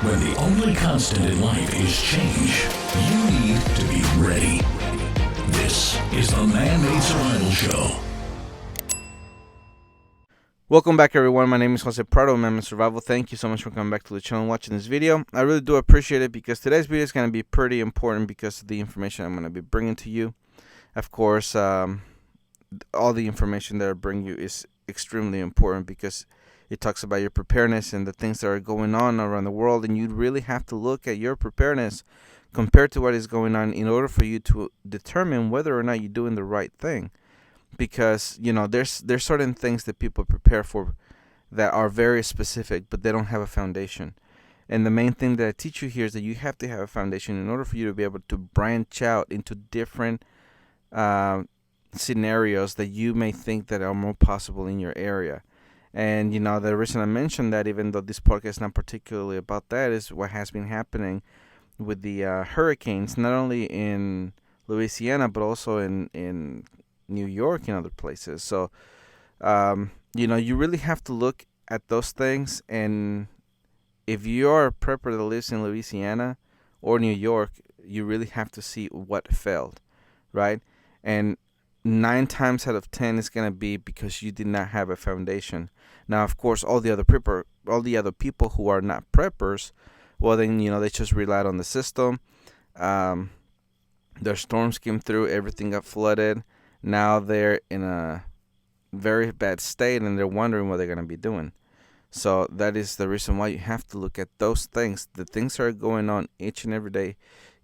When the only constant in life is change, you need to be ready. This is the Man-Made Survival Show. Welcome back, everyone. My name is Jose Prado of ManMadeSurvival. Thank you so much for coming back to the channel and watching this video. I really do appreciate it because today's video is going to be pretty important because of the information I'm going to be bringing to you. Of course, all the information that I bring you is extremely important because it talks about your preparedness and the things that are going on around the world, and you really have to look at your preparedness compared to what is going on in order for you to determine whether or not you're doing the right thing. Because, you know, there's certain things that people prepare for that are very specific, but they don't have a foundation. And the main thing that I teach you here is that you have to have a foundation in order for you to be able to branch out into different scenarios that you may think that are more possible in your area. And, you know, the reason I mentioned that, even though this podcast is not particularly about that, is what has been happening with the hurricanes, not only in Louisiana, but also in New York and other places. So, you know, you really have to look at those things. And if you're a prepper that lives in Louisiana or New York, you really have to see what failed, right? And 9 times out of 10 is going to be because you did not have a foundation. Now, of course, all the other people who are not preppers, well, then, you know, they just relied on the system. Their storms came through, everything got flooded. Now they're in a very bad state and they're wondering what they're going to be doing. So that is the reason why you have to look at those things, the things that are going on each and every day,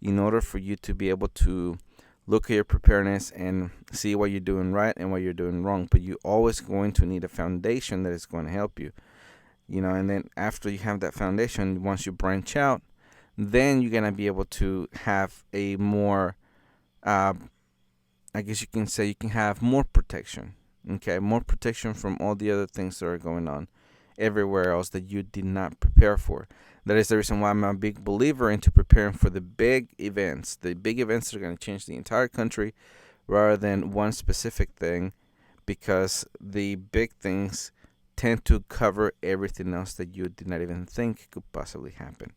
in order for you to be able to look at your preparedness and see what you're doing right and what you're doing wrong. But you're always going to need a foundation that is going to help you. You know, and then after you have that foundation, once you branch out, then you're going to be able to have a more, I guess you can say you can have more protection. Okay, more protection from all the other things that are going on everywhere else that you did not prepare for. That is the reason why I'm a big believer into preparing for the big events. The big events are going to change the entire country rather than one specific thing, because the big things tend to cover everything else that you did not even think could possibly happen.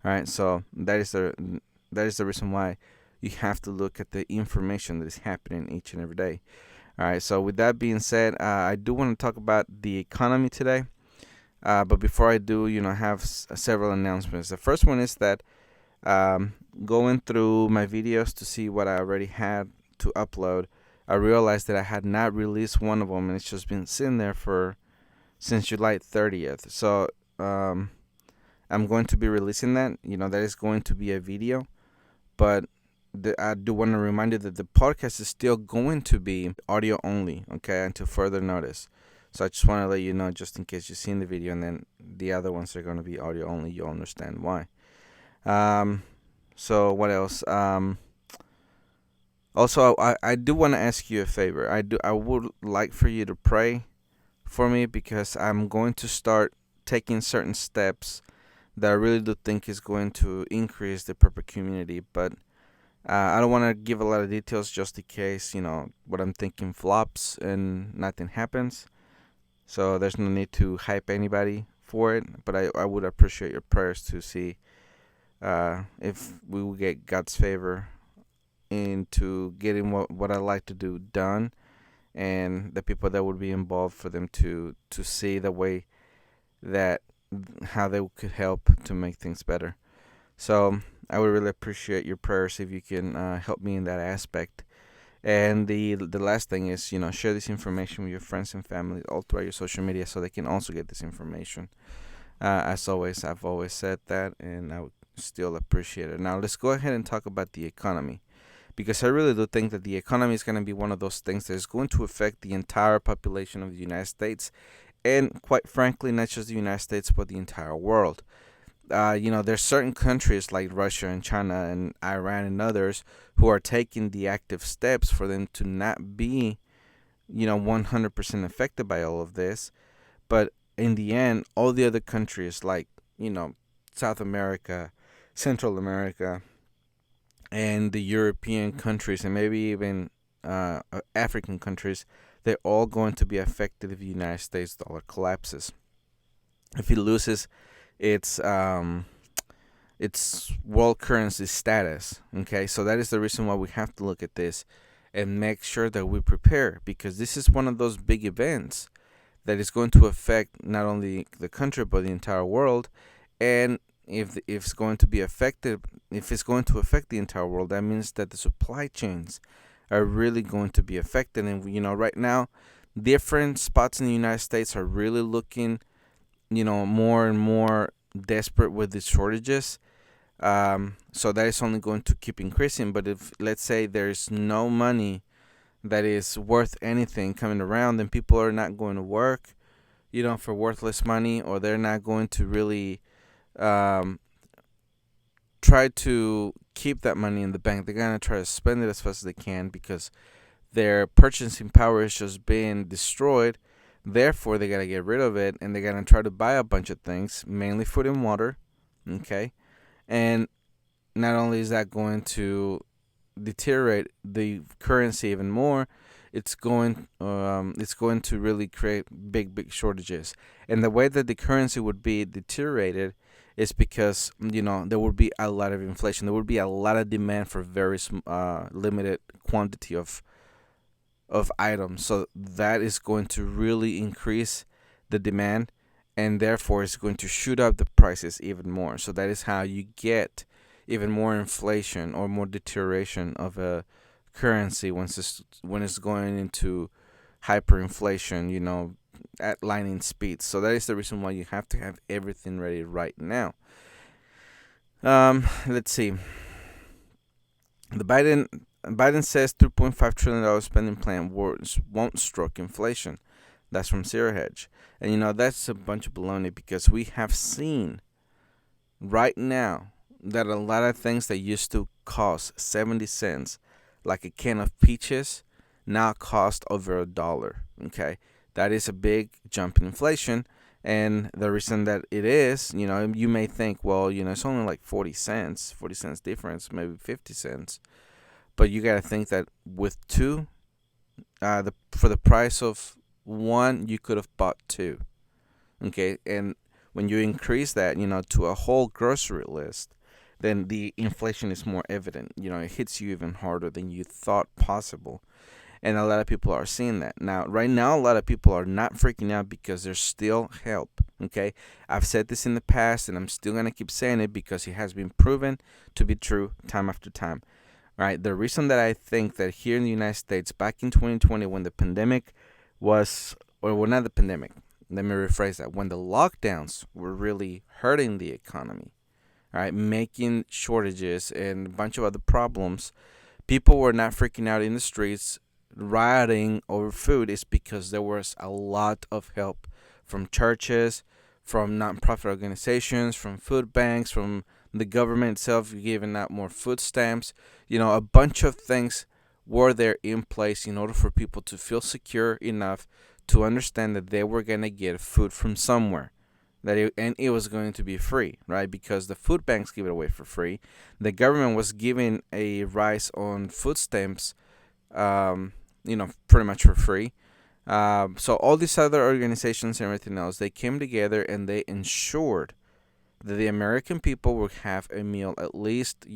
All right, so that is the reason why you have to look at the information that is happening each and every day. All right, so with that being said, I do want to talk about the economy today. But before I do, you know, I have several announcements. The first one is that going through my videos to see what I already had to upload, I realized that I had not released one of them, and it's just been sitting there since July 30th. So I'm going to be releasing that. You know, that is going to be a video, but I do want to remind you that the podcast is still going to be audio only, okay, until further notice. So I just want to let you know, just in case you've seen the video, and then the other ones are going to be audio only. You'll understand why. So what else? Also, I do want to ask you a favor. I would like for you to pray for me, because I'm going to start taking certain steps that I really do think is going to increase the prepper community. But I don't want to give a lot of details just in case, you know, what I'm thinking flops and nothing happens. So there's no need to hype anybody for it, but I would appreciate your prayers to see if we will get God's favor into getting what I like to do done, and the people that would be involved, for them to see the way that how they could help to make things better. So I would really appreciate your prayers if you can help me in that aspect. And the last thing is, you know, share this information with your friends and family all throughout your social media so they can also get this information. As always, I've always said that, and I would still appreciate it. Now, let's go ahead and talk about the economy, because I really do think that the economy is going to be one of those things that is going to affect the entire population of the United States, and quite frankly, not just the United States, but the entire world. You know, there's certain countries like Russia and China and Iran and others who are taking the active steps for them to not be, you know, 100% affected by all of this. But in the end, all the other countries like, you know, South America, Central America, and the European countries, and maybe even African countries, they're all going to be affected if the United States dollar collapses. If it loses its its world currency status. Okay, so that is the reason why we have to look at this and make sure that we prepare, because this is one of those big events that is going to affect not only the country but the entire world. And if it's going to be affected, if it's going to affect the entire world, that means that the supply chains are really going to be affected. And right now, different spots in the United States are really looking, more and more desperate with the shortages. So that is only going to keep increasing. But if, let's say, there's no money that is worth anything coming around, then people are not going to work, for worthless money, or they're not going to really try to keep that money in the bank. They're going to try to spend it as fast as they can because their purchasing power is just being destroyed. Therefore, they got to get rid of it, and they're going to try to buy a bunch of things, mainly food and water. Okay? And not only is that going to deteriorate the currency even more, it's going to really create big shortages. And the way that the currency would be deteriorated is because there would be a lot of inflation. There would be a lot of demand for very limited quantity of items. So that is going to really increase the demand, and therefore it's going to shoot up the prices even more. So that is how you get even more inflation or more deterioration of a currency when it's going into hyperinflation, at lightning speed. So that is the reason why you have to have everything ready right now. Let's see. The Biden says $3.5 trillion spending plan won't stroke inflation. That's from Zero Hedge. And that's a bunch of baloney, because we have seen right now that a lot of things that used to cost 70 cents, like a can of peaches, now cost over $1. Okay, that is a big jump in inflation. And the reason that it is, you may think, well, it's only like 40 cents difference, maybe 50 cents. But you got to think that with two, for the price of one, you could have bought two. Okay, and when you increase that, to a whole grocery list, then the inflation is more evident. It hits you even harder than you thought possible. And a lot of people are seeing that. Now, right now, a lot of people are not freaking out because there's still help. Okay, I've said this in the past, and I'm still going to keep saying it because it has been proven to be true time after time. All right, the reason that I think that here in the United States, back in 2020, when the pandemic was, or well, not the pandemic, let me rephrase that, when the lockdowns were really hurting the economy, all right, making shortages and a bunch of other problems, people were not freaking out in the streets, rioting over food, is because there was a lot of help from churches, from nonprofit organizations, from food banks, from the government itself giving out more food stamps. A bunch of things were there in place in order for people to feel secure enough to understand that they were going to get food from somewhere. And it was going to be free, right? Because the food banks give it away for free. The government was giving a rise on food stamps, pretty much for free. So all these other organizations and everything else, they came together and they ensured that the American people would have a meal at least,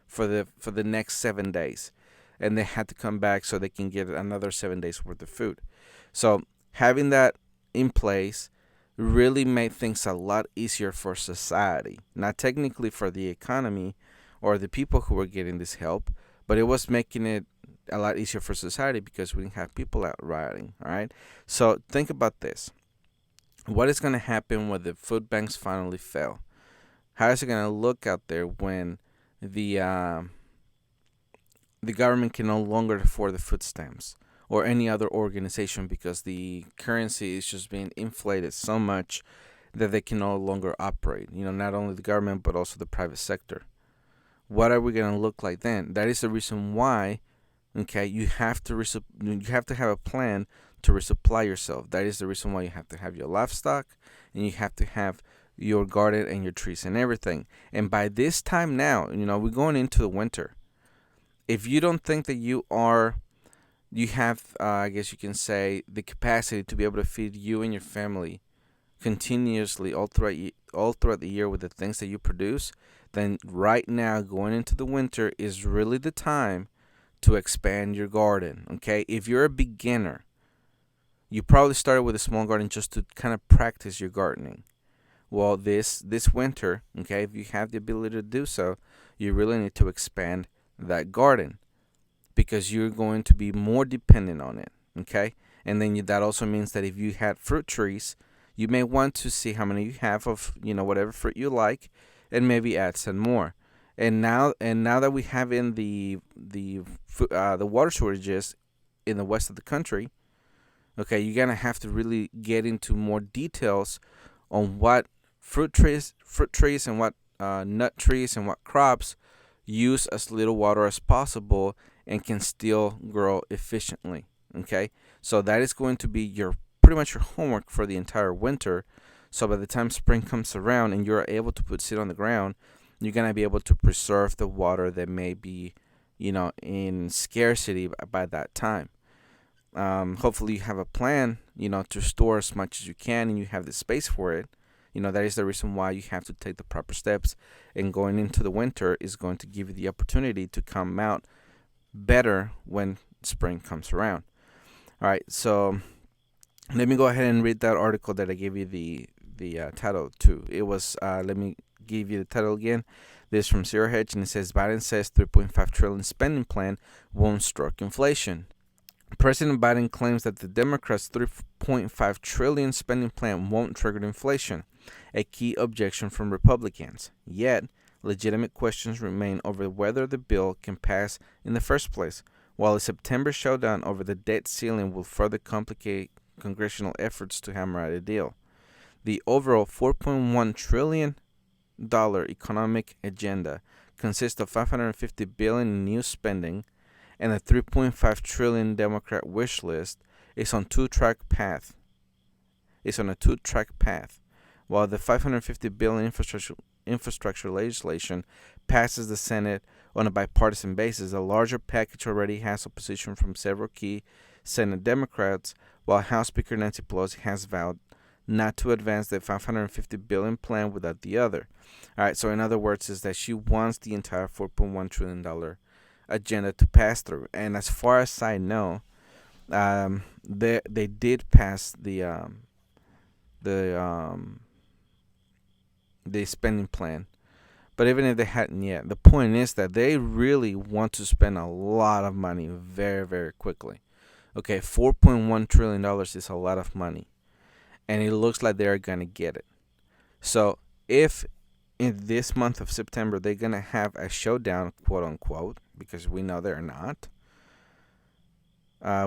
for the next 7 days. And they had to come back so they can get another 7 days worth of food. So having that in place really made things a lot easier for society. Not technically for the economy or the people who were getting this help, but it was making it a lot easier for society because we didn't have people out rioting. All right. So think about this. What is going to happen when the food banks finally fail? How is it going to look out there when the government can no longer afford the food stamps or any other organization because the currency is just being inflated so much that they can no longer operate? Not only the government but also the private sector. What are we going to look like then? That is the reason why, okay, you have to have a plan to resupply yourself. That is the reason why you have to have your livestock and you have to have your garden and your trees and everything. And by this time now, we're going into the winter. If you don't think that you have, I guess you can say, the capacity to be able to feed you and your family continuously all all throughout the year with the things that you produce, then right now going into the winter is really the time to expand your garden. Okay, if you're a beginner, you probably started with a small garden just to kind of practice your gardening. Well, this winter, okay, if you have the ability to do so, you really need to expand that garden because you're going to be more dependent on it. Okay, and then that also means that if you had fruit trees, you may want to see how many you have of whatever fruit you like, and maybe add some more. And now that we have in the water shortages in the west of the country, okay, you're gonna have to really get into more details on what fruit trees, and what nut trees and what crops use as little water as possible and can still grow efficiently. Okay, so that is going to be your pretty much your homework for the entire winter. So by the time spring comes around and you're able to put seed on the ground, you're gonna be able to preserve the water that may be, in scarcity by that time. Hopefully you have a plan, to store as much as you can, and you have the space for it. That is the reason why you have to take the proper steps. And going into the winter is going to give you the opportunity to come out better when spring comes around. All right, so let me go ahead and read that article that I gave you the title to. It was let me give you the title again. This is from Zero Hedge, and it says Biden says 3.5 trillion spending plan won't stroke inflation. President Biden claims that the Democrats' 3.5 trillion spending plan won't trigger inflation, a key objection from Republicans. Yet, legitimate questions remain over whether the bill can pass in the first place, while a September showdown over the debt ceiling will further complicate congressional efforts to hammer out a deal. The overall $4.1 trillion economic agenda consists of $550 billion in new spending, and the $3.5 trillion Democrat wish list is on a two-track path. While the $550 billion infrastructure legislation passes the Senate on a bipartisan basis, a larger package already has opposition from several key Senate Democrats, while House Speaker Nancy Pelosi has vowed not to advance the $550 billion plan without the other. All right, so in other words, is that she wants the entire $4.1 trillion agenda to pass through. And as far as I know, they did pass the spending plan. But even if they hadn't yet, the point is that they really want to spend a lot of money very, very quickly. Okay, $4.1 trillion is a lot of money, and it looks like they're going to get it. So if in this month of September they're going to have a showdown, quote unquote, because we know they're not,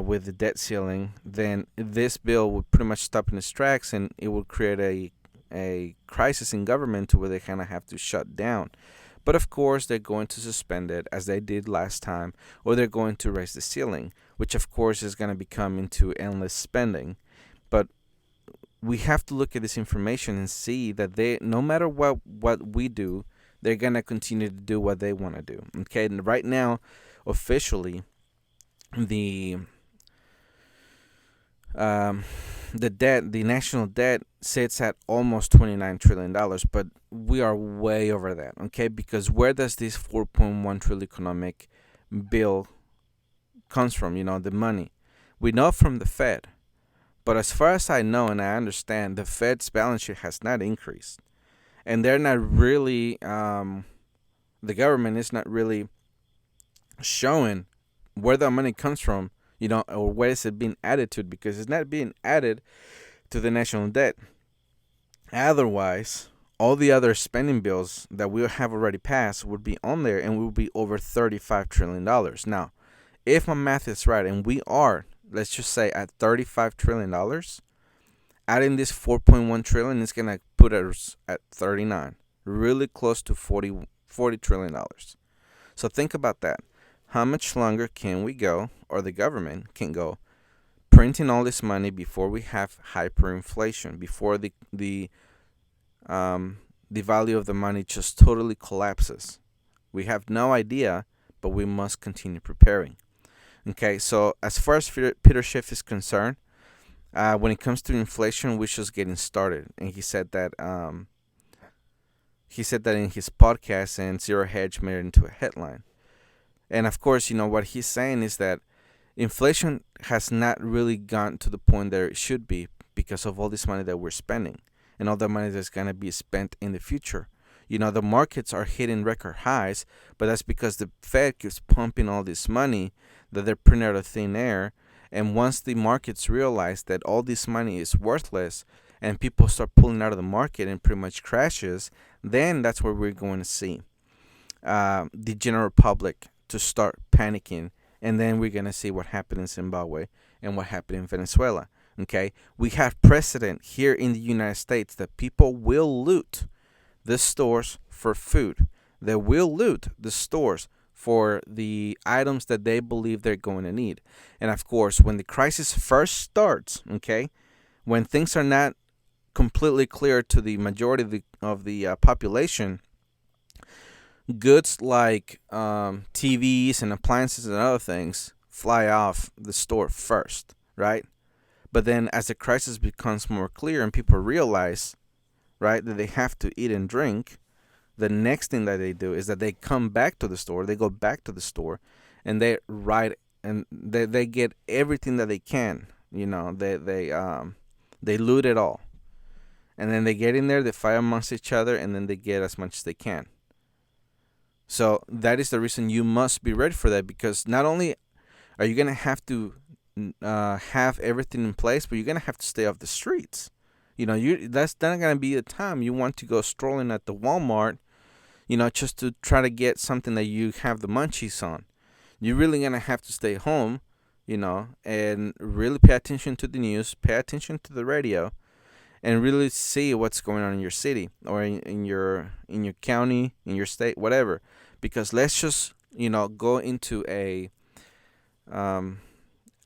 with the debt ceiling, then this bill would pretty much stop in its tracks, and it would create a crisis in government to where they kind of have to shut down. But of course, they're going to suspend it as they did last time, or they're going to raise the ceiling, which of course is going to become into endless spending. But we have to look at this information and see that they, no matter what we do, they're going to continue to do what they want to do. Okay, and right now, officially, the national debt sits at almost $29 trillion, but we are way over that, okay? Because where does this $4.1 trillion economic bill comes from, the money? We know from the Fed, but as far as I know and I understand, the Fed's balance sheet has not increased. And they're not really, the government is not really showing where the money comes from, or where is it being added to, because it's not being added to the national debt. Otherwise, all the other spending bills that we have already passed would be on there, and we would be over $35 trillion. Now, if my math is right, and we are, let's just say, at $35 trillion, adding this $4.1 trillion is going to put us at 39, really close to $40 trillion. So think about that. How much longer can we go, or the government can go, printing all this money before we have hyperinflation, before the value of the money just totally collapses? We have no idea, but we must continue preparing. Okay, so as far as Peter Schiff is concerned, when it comes to inflation, we're just getting started. And he said that He said that in his podcast, and Zero Hedge made it into a headline. And of course, what he's saying is that inflation has not really gotten to the point that it should be because of all this money that we're spending and all the money that's going to be spent in the future. The markets are hitting record highs, but that's because the Fed keeps pumping all this money that they're printing out of thin air. And once the markets realize that all this money is worthless and people start pulling out of the market and pretty much crashes, then that's where we're going to see the general public to start panicking. And then we're going to see what happened in Zimbabwe and what happened in Venezuela. Okay, we have precedent here in the United States that people will loot the stores for food. They will loot the stores for the items that they believe they're going to need. And of course, when the crisis first starts, okay, when things are not completely clear to the majority of the population, goods like TVs and appliances and other things fly off the store first, right? But then as the crisis becomes more clear and people realize, right, that they have to eat and drink, the next thing that they do is that they come back to the store, they go back to the store, and they get everything that they can. They loot it all. And then they get in there, they fight amongst each other, and then they get as much as they can. So that is the reason you must be ready for that, because not only are you going to have to have everything in place, but you're going to have to stay off the streets. That's not going to be the time you want to go strolling at the Walmart, just to try to get something that you have the munchies on. You're really going to have to stay home, and really pay attention to the news, pay attention to the radio, and really see what's going on in your city or in your county, in your state, whatever. Because let's just, go into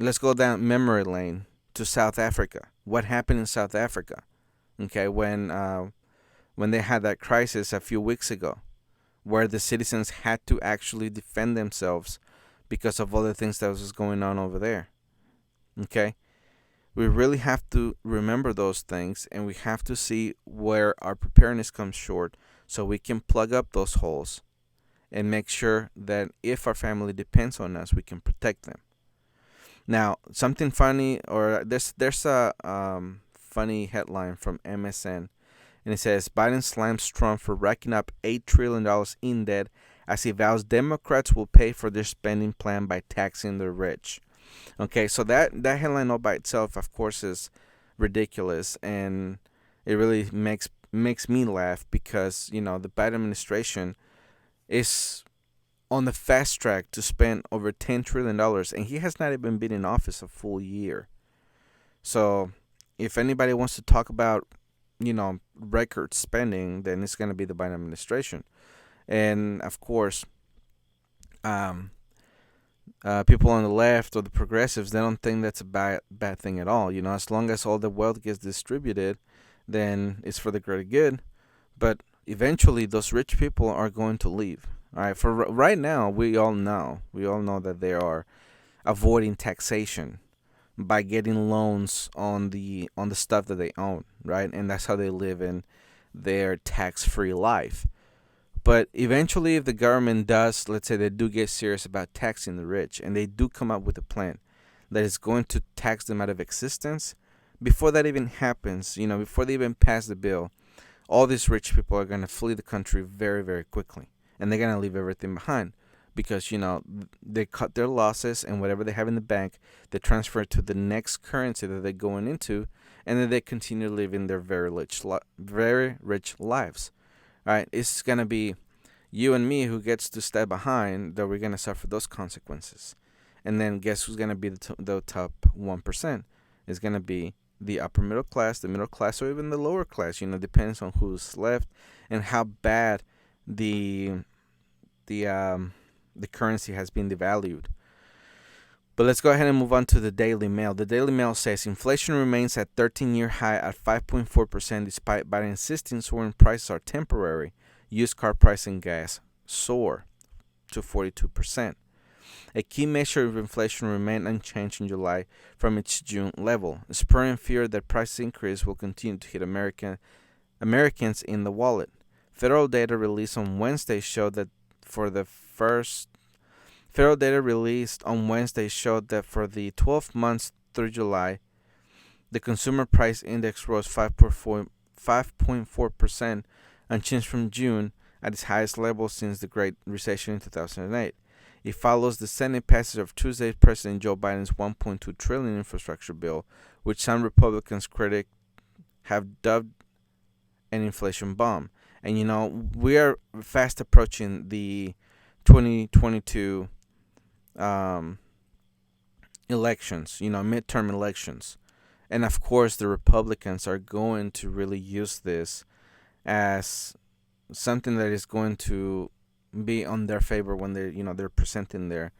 let's go down memory lane to South Africa. What happened in South Africa? Okay, when they had that crisis a few weeks ago, where the citizens had to actually defend themselves because of all the things that was going on over there. Okay, we really have to remember those things, and we have to see where our preparedness comes short, so we can plug up those holes and make sure that if our family depends on us, we can protect them. Now, something funny, or there's a funny headline from MSN, and it says Biden slams Trump for racking up $8 trillion in debt as he vows Democrats will pay for their spending plan by taxing the rich. Okay, so that headline all by itself, of course, is ridiculous, and it really makes me laugh because the Biden administration is on the fast track to spend over $10 trillion, and he has not even been in office a full year. So if anybody wants to talk about, record spending, then it's going to be the Biden administration. And of course, people on the left or the progressives, they don't think that's a bad thing at all. As long as all the wealth gets distributed, then it's for the greater good. But eventually, those rich people are going to leave. All right. For right now, we all know that they are avoiding taxation by getting loans on the stuff that they own, right? And that's how they live in their tax-free life. But eventually, if the government does, let's say they do get serious about taxing the rich, and they do come up with a plan that is going to tax them out of existence, before that even happens, before they even pass the bill, all these rich people are going to flee the country very, very quickly. And they're going to leave everything behind because, they cut their losses, and whatever they have in the bank, they transfer it to the next currency that they're going into, and then they continue living their very rich lives. All right, it's going to be you and me who gets to stay behind, that we're going to suffer those consequences. And then guess who's going to be the top 1%? It's going to be the upper middle class, the middle class, or even the lower class. Depends on who's left and how bad the currency has been devalued. But let's go ahead and move on to the Daily Mail. The Daily Mail says inflation remains at 13-year high at 5.4% despite Biden insisting soaring prices are temporary. Used car price and gas soar to 42%. A key measure of inflation remained unchanged in July from its June level, spurring fear that price increase will continue to hit Americans in the wallet. Federal data released on Wednesday showed that for the first federal data released on Wednesday showed that for the 12 months through July, the consumer price index rose 5.4%, unchanged from June, at its highest level since the Great Recession in 2008. It follows the Senate passage of Tuesday's President Joe Biden's $1.2 trillion infrastructure bill, which some Republicans critics have dubbed an inflation bomb. And we are fast approaching the 2022 elections, midterm elections. And of course, the Republicans are going to really use this as something that is going to be on their favor when they're presenting their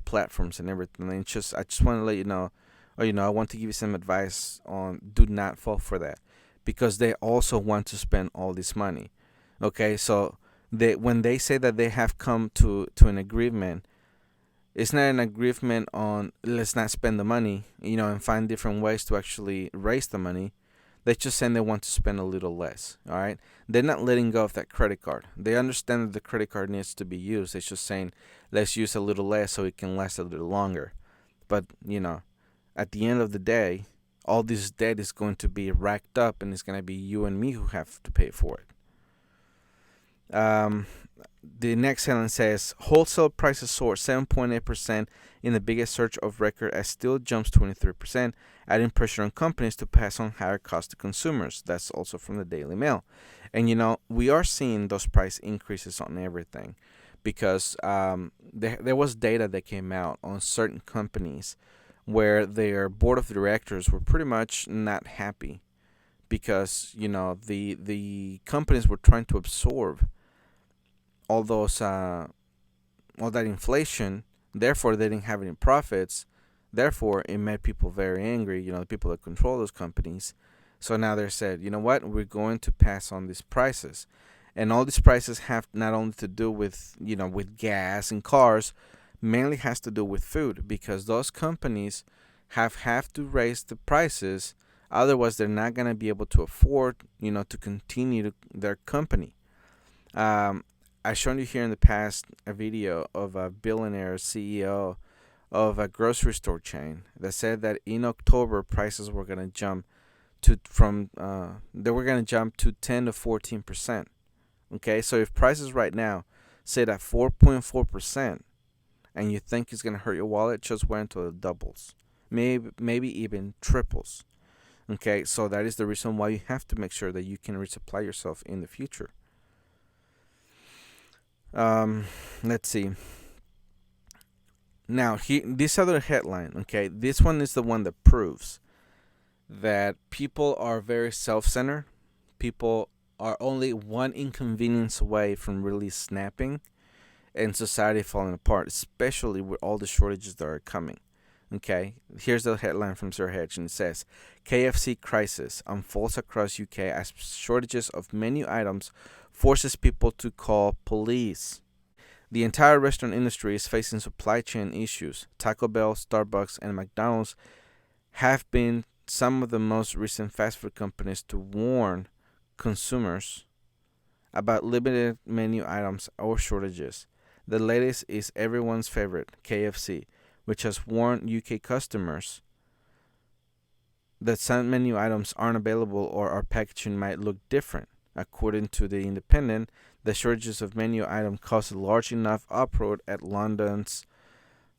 platforms and everything. And I just want to let you know, or I want to give you some advice on do not fall for that, because they also want to spend all this money. Okay, so when they say that they have come to an agreement, it's not an agreement on let's not spend the money, and find different ways to actually raise the money. They're just saying they want to spend a little less, all right? They're not letting go of that credit card. They understand that the credit card needs to be used. It's just saying, let's use a little less so it can last a little longer. But, at the end of the day, all this debt is going to be racked up, and it's going to be you and me who have to pay for it. The next headline says, wholesale prices soared 7.8% in the biggest surge of record as steel jumps 23%, adding pressure on companies to pass on higher costs to consumers. That's also from the Daily Mail. And, we are seeing those price increases on everything because there was data that came out on certain companies where their board of directors were pretty much not happy because, the companies were trying to absorb all that inflation. Therefore, they didn't have any profits. Therefore, it made people very angry, the people that control those companies. So now they said, you know what, we're going to pass on these prices. And all these prices have not only to do with, with gas and cars, mainly has to do with food, because those companies have to raise the prices. Otherwise, they're not going to be able to afford, to continue their company. I showed you here in the past a video of a billionaire CEO of a grocery store chain that said that in October prices were going to jump to 10 to 14%. Okay, so if prices right now sit at 4.4%, and you think it's going to hurt your wallet, just wait until it doubles, maybe even triples. Okay, so that is the reason why you have to make sure that you can resupply yourself in the future. Let's see. Now, this other headline, okay, this one is the one that proves that people are very self-centered. People are only one inconvenience away from really snapping and society falling apart, especially with all the shortages that are coming. Okay, here's the headline from Sir Hedge, and it says, KFC crisis unfolds across UK as shortages of menu items forces people to call police. The entire restaurant industry is facing supply chain issues. Taco Bell, Starbucks, and McDonald's have been some of the most recent fast food companies to warn consumers about limited menu items or shortages. The latest is everyone's favorite, KFC, which has warned UK customers that some menu items aren't available or our packaging might look different. According to The Independent, the shortages of menu items caused a large enough uproar at London's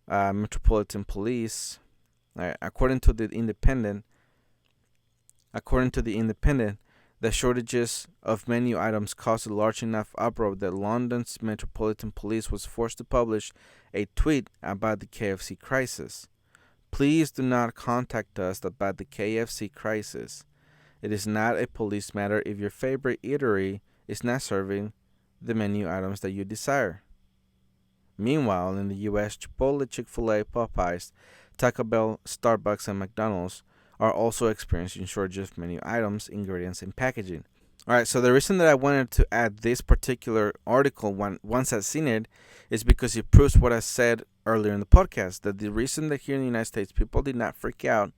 Metropolitan Police. According to The Independent, the shortages of menu items caused a large enough uproar that London's Metropolitan Police was forced to publish a tweet about the KFC crisis. Please do not contact us about the KFC crisis. It is not a police matter if your favorite eatery is not serving the menu items that you desire. Meanwhile, in the U.S., Chipotle, Chick-fil-A, Popeyes, Taco Bell, Starbucks, and McDonald's are also experiencing shortages of menu items, ingredients, and packaging. All right, so the reason that I wanted to add this particular article once I've seen it is because it proves what I said earlier in the podcast, that the reason that here in the United States people did not freak out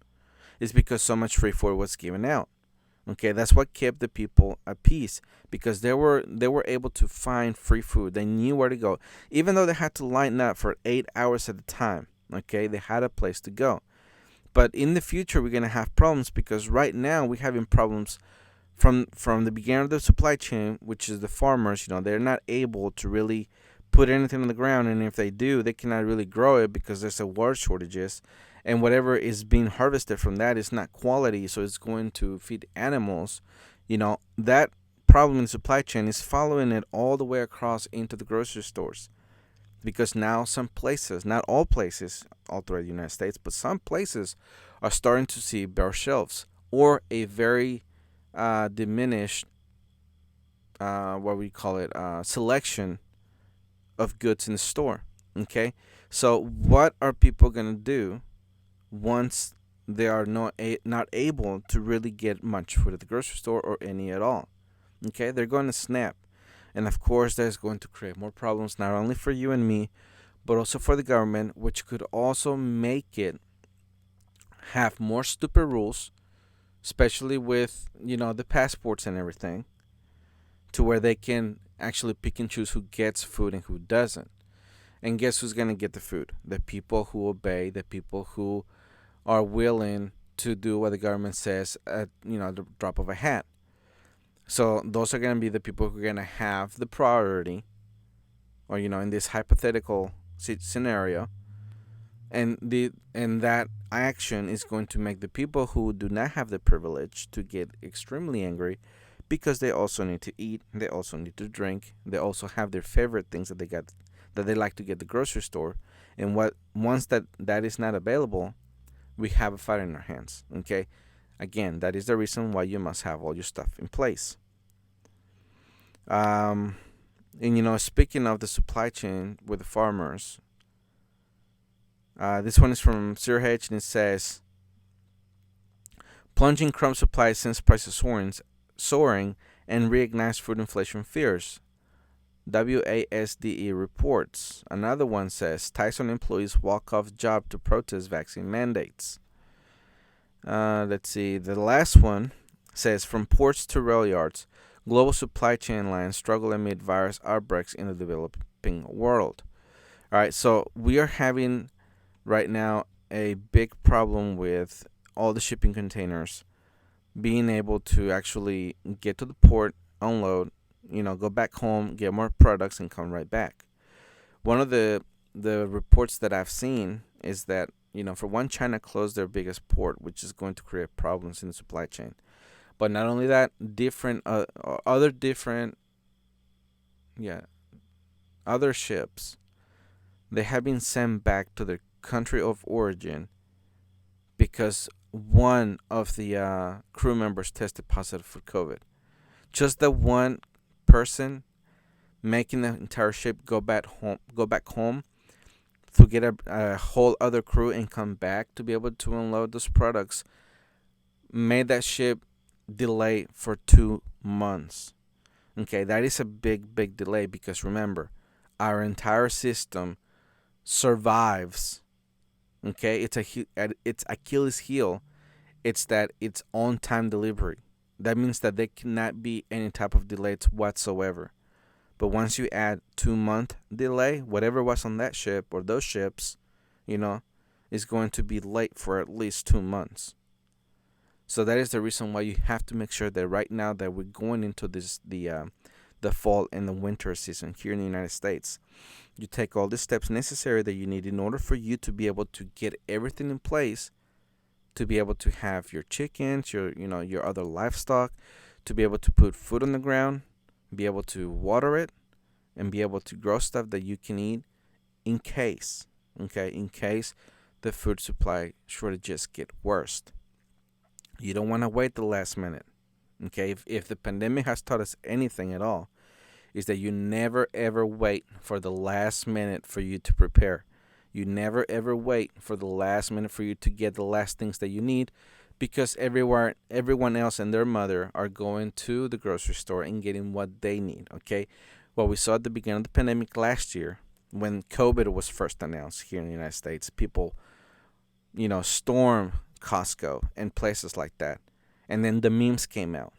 is because so much free food was given out. Okay, that's what kept the people at peace, because they were able to find free food. They knew where to go, even though they had to line up for 8 hours at a time. Okay, they had a place to go. But in the future, we're gonna have problems, because right now we're having problems from the beginning of the supply chain, which is the farmers. They're not able to really put anything on the ground, and if they do, they cannot really grow it because there's a water shortages, and whatever is being harvested from that is not quality, so it's going to feed animals. That problem in supply chain is following it all the way across into the grocery stores, because now some places, not all places all throughout the United States, but some places are starting to see bare shelves, or a very diminished, what we call it, selection of goods in the store. Okay, so what are people gonna do once they are not able to really get much food at the grocery store, or any at all? Okay, they're going to snap, and of course, that's going to create more problems, not only for you and me, but also for the government, which could also make it have more stupid rules, especially with the passports and everything, to where they can actually pick and choose who gets food and who doesn't. And guess who's going to get the food? The people who obey, the people who are willing to do what the government says at the drop of a hat. So those are going to be the people who are going to have the priority, or in this hypothetical scenario, and that action is going to make the people who do not have the privilege to get extremely angry, because they also need to eat, they also need to drink, they also have their favorite things that they like to get at the grocery store, and once that is not available, we have a fight in our hands. Okay, again, that is the reason why you must have all your stuff in place. And speaking of the supply chain with the farmers, this one is from Zero Hedge, and it says, plunging crumb supply since prices soaring and reignites food inflation fears. WASDE reports. Another one says, Tyson employees walk off job to protest vaccine mandates. Let's see. The last one says, from ports to rail yards, global supply chain lines struggle amid virus outbreaks in the developing world. All right, so we are having right now a big problem with all the shipping containers being able to actually get to the port, unload, go back home, get more products, and come right back. One of the reports that I've seen is that, for one, China closed their biggest port, which is going to create problems in the supply chain. But not only that, other ships, they have been sent back to their country of origin because one of the crew members tested positive for COVID. Just the one person making the entire ship go back home to get a whole other crew and come back to be able to unload those products made that ship delay for 2 months. Okay, that is a big delay, because remember, our entire system survives. Okay, it's Achilles heel. It's that it's on time delivery. That means that there cannot be any type of delays whatsoever. But once you add 2-month delay, whatever was on that ship or those ships, is going to be late for at least 2 months. So that is the reason why you have to make sure that right now that we're going into the fall and the winter season here in the United States, you take all the steps necessary that you need in order for you to be able to get everything in place, to be able to have your chickens, your other livestock, to be able to put food on the ground, be able to water it, and be able to grow stuff that you can eat in case the food supply shortages get worse. You don't want to wait the last minute. Okay, if the pandemic has taught us anything at all, is that you never ever wait for the last minute for you to prepare. You never ever wait for the last minute for you to get the last things that you need, because everyone else and their mother are going to the grocery store and getting what they need. Okay, what we saw at the beginning of the pandemic last year, when COVID was first announced here in the United States, people, storm Costco and places like that. And then the memes came out,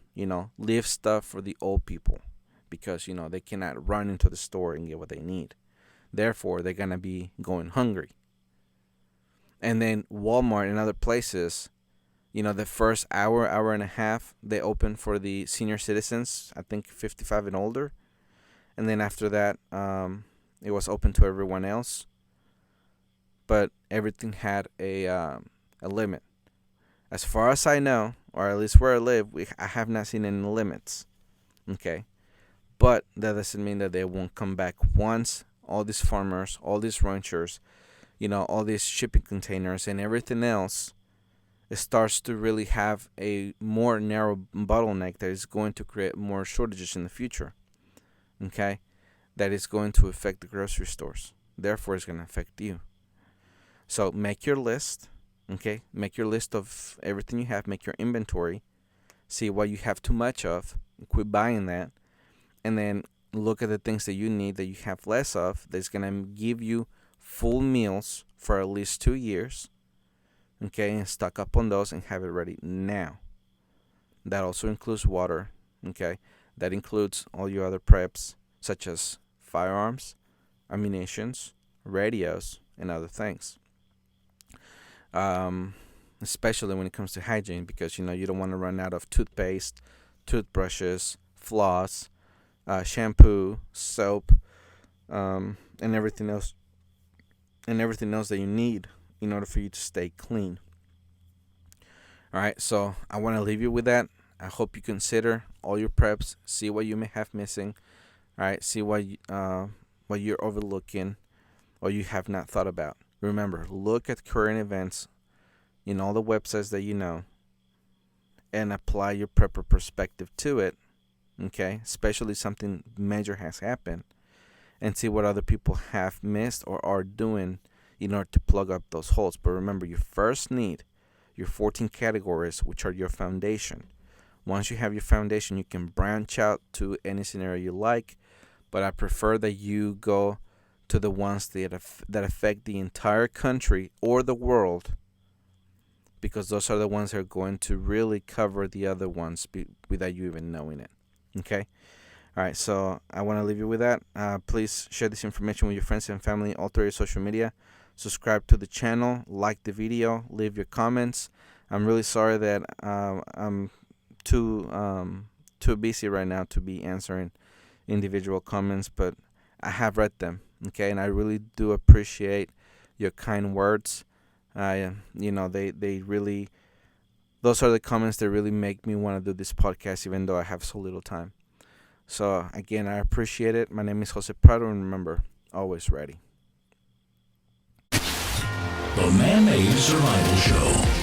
leave stuff for the old people because, they cannot run into the store and get what they need. Therefore, they're going to be going hungry. And then Walmart and other places, the first hour and a half, they open for the senior citizens, I think 55 and older. And then after that, it was open to everyone else. But everything had a limit. As far as I know, or at least where I live, I have not seen any limits. Okay? But that doesn't mean that they won't come back once all these farmers, all these ranchers, all these shipping containers and everything else, it starts to really have a more narrow bottleneck that is going to create more shortages in the future. Okay? That is going to affect the grocery stores. Therefore, it's going to affect you. So make your list. Okay? Make your list of everything you have. Make your inventory. See what you have too much of. Quit buying that. And then look at the things that you need that you have less of. That's going to give you full meals for at least 2 years. Okay? And stock up on those and have it ready now. That also includes water. Okay? That includes all your other preps, such as firearms, ammunitions, radios, and other things. Especially when it comes to hygiene, because you don't want to run out of toothpaste, toothbrushes, floss, shampoo, soap, and everything else that you need in order for you to stay clean. All right, so I want to leave you with that. I hope you consider all your preps, see what you may have missing. All right, see what you're overlooking or you have not thought about. Remember, look at current events in all the websites that you know and apply your prepper perspective to it, okay? Especially something major has happened, and see what other people have missed or are doing in order to plug up those holes. But remember, you first need your 14 categories, which are your foundation. Once you have your foundation, you can branch out to any scenario you like, but I prefer that you go to the ones that affect the entire country or the world, because those are the ones that are going to really cover the other ones without you even knowing it. Okay? All right, so I want to leave you with that. Please share this information with your friends and family all through your social media. Subscribe to the channel, like the video, leave your comments. I'm really sorry that I'm too busy right now to be answering individual comments, but I have read them, okay, and I really do appreciate your kind words. They really, those are the comments that really make me want to do this podcast, even though I have so little time. So again, I appreciate it. My name is Jose Prado, and remember, always ready. The Man-Made Survival Show.